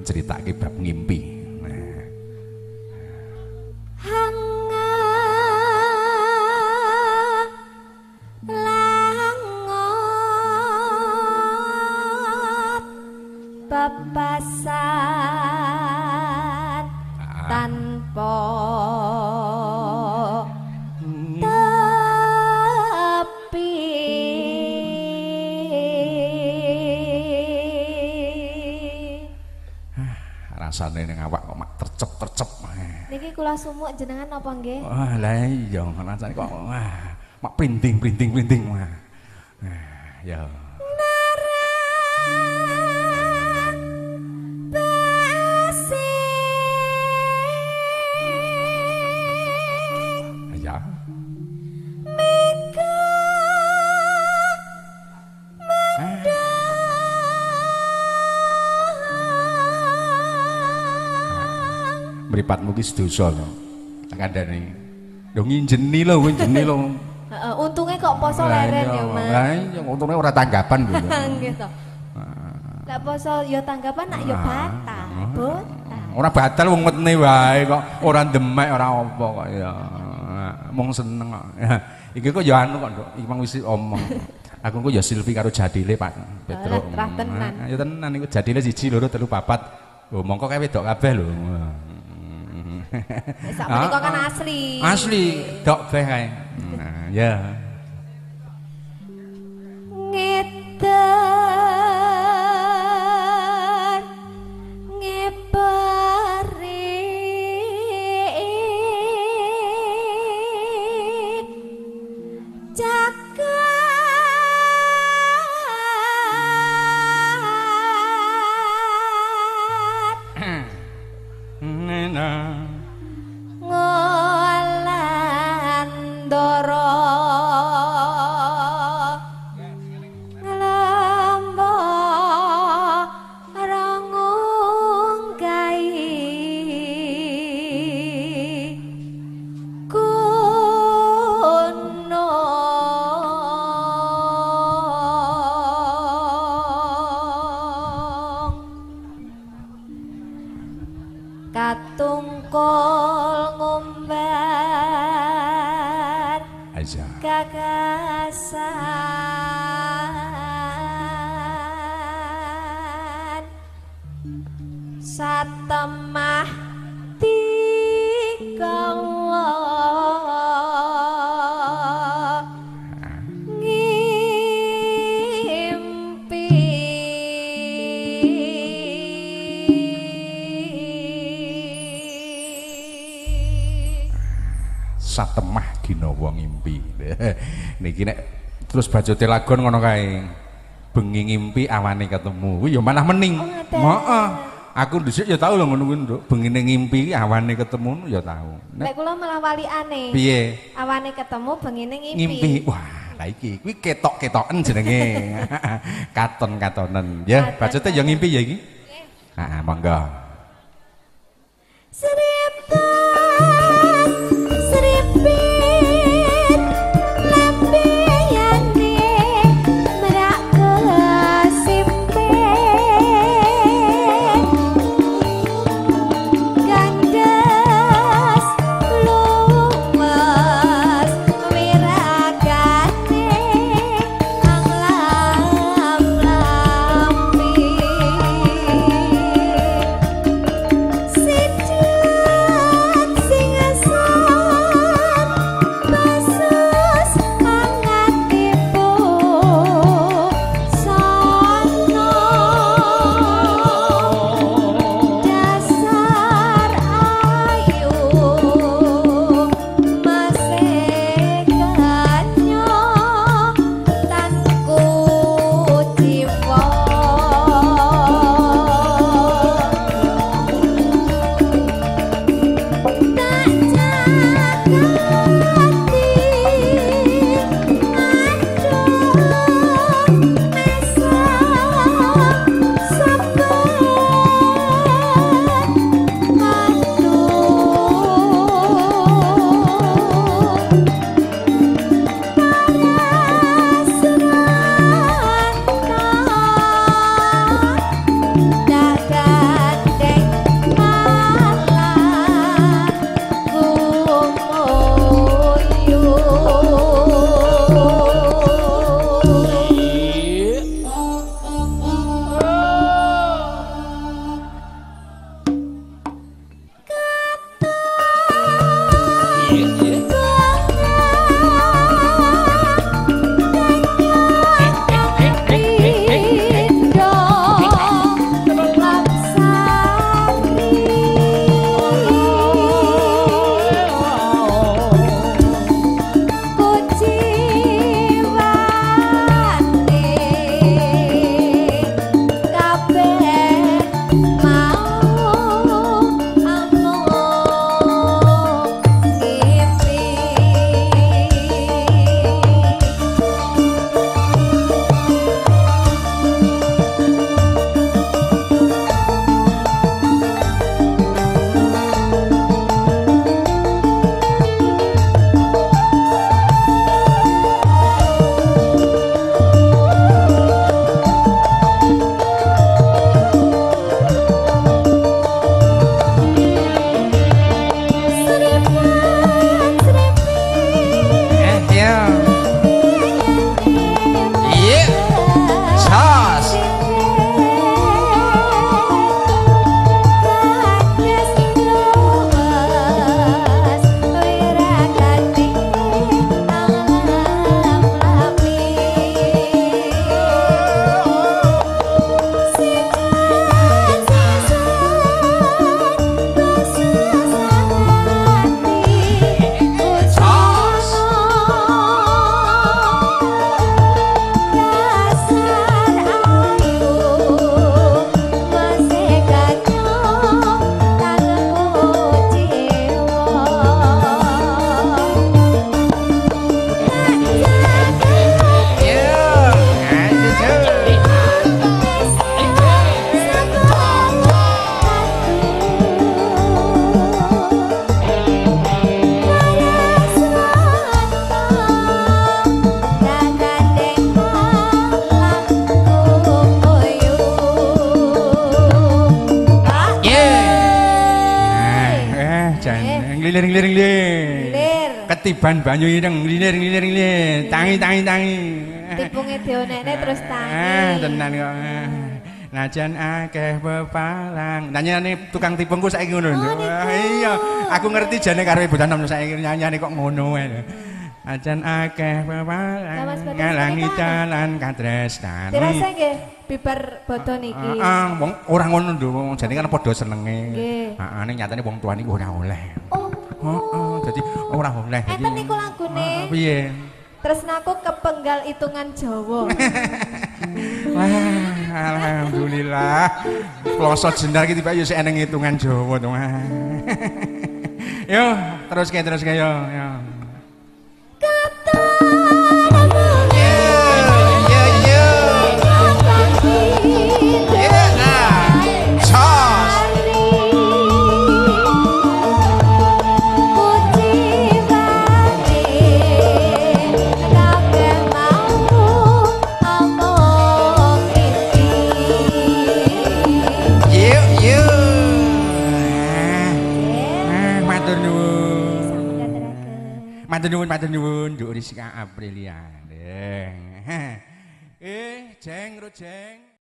ceritake bab ngimpi. Nah. Papasan tanpa tepi rasane ning awak kok mak tercep-tercep. Niki kula sumuk jenengan napa nggih? Wah, lah iya rasane kok mak printing. Wah. Ya. Mripatmu ki sedoso lho. Tak kandhani. Yo nginjeni lho. Heeh, untunge kok poso leren ya, Mas. Lah iya untunge ora tanggapan lho. Nggih to. Lah poso ya tanggapan nak ya batal, botal. Ora batal wong metne wae kok ora demek ora apa kok ya. Mung seneng kok. Iki kok ya anu kok, Nduk. Iki mang wis omong. Aku kok ya Silvi karo Jadile, Pak Petruk. Lah tenan. Ya tenan iku Jadile 1 2 3 4. Oh, mongko kae wedok kabeh lho. Sak menika kan asli. Asli, dok beh kae. Nah, ya. Ngeten ngepari jagat Nena ngolandara ngelambo rangungkai gunung katungkul ngumbat aja. gagasan satemah dikawa ngimpi Satemah ginawa ngimpi. Niki nek terus bajote lagon ngono kae. Bengi ngimpi awane ketemu. Kuwi ya malah mening. Heeh. Aku dhisik ya tau lho ngono kuwi, Nduk. Bengine ngimpi awane ketemu ya tau. Nek kula malah walikane. Piye? Awane ketemu bengine ngimpi. Ngimpi. Wah, lah iki kuwi ketok-ketoken jenenge. Katon-katonen. Ya, bajote ya ngimpi ya iki. Heeh, monggo. Seripet seripit lambeyane merak kesimpit gandes lumes wiragane anglam lampi Ngilir. Ketiban banyu ireng ngilir. Tangi. Tipunge dionekne terus tangi. Tenan kok. Najan akeh pepalang. Nanyane tukang tipungku saiki ngono. Iya, aku ngerti jane karo Ibu Tanom saiki nyanyane kok ngono wae. Najan akeh pepalang ngalangi dalan katresnan. Dirasa nggih bibar bodo niki. Heeh, wong ora ngono lho, jane kan padha senenge. Nggih. Heeh, ning nyatane wong tuwa niku ora oleh. Oh. Heeh, dadi ora oleh. Enten niku lagune. Piye? Tresnaku kepenggal hitungan Jawa. Wah, alhamdulillah. Ploso jendal iki tiba yo sik eneng hitungan Jawa to. Yo, terus ke yo. Matur nuwun, Nduk Rizka Aprilia. Jeng, Rojeng.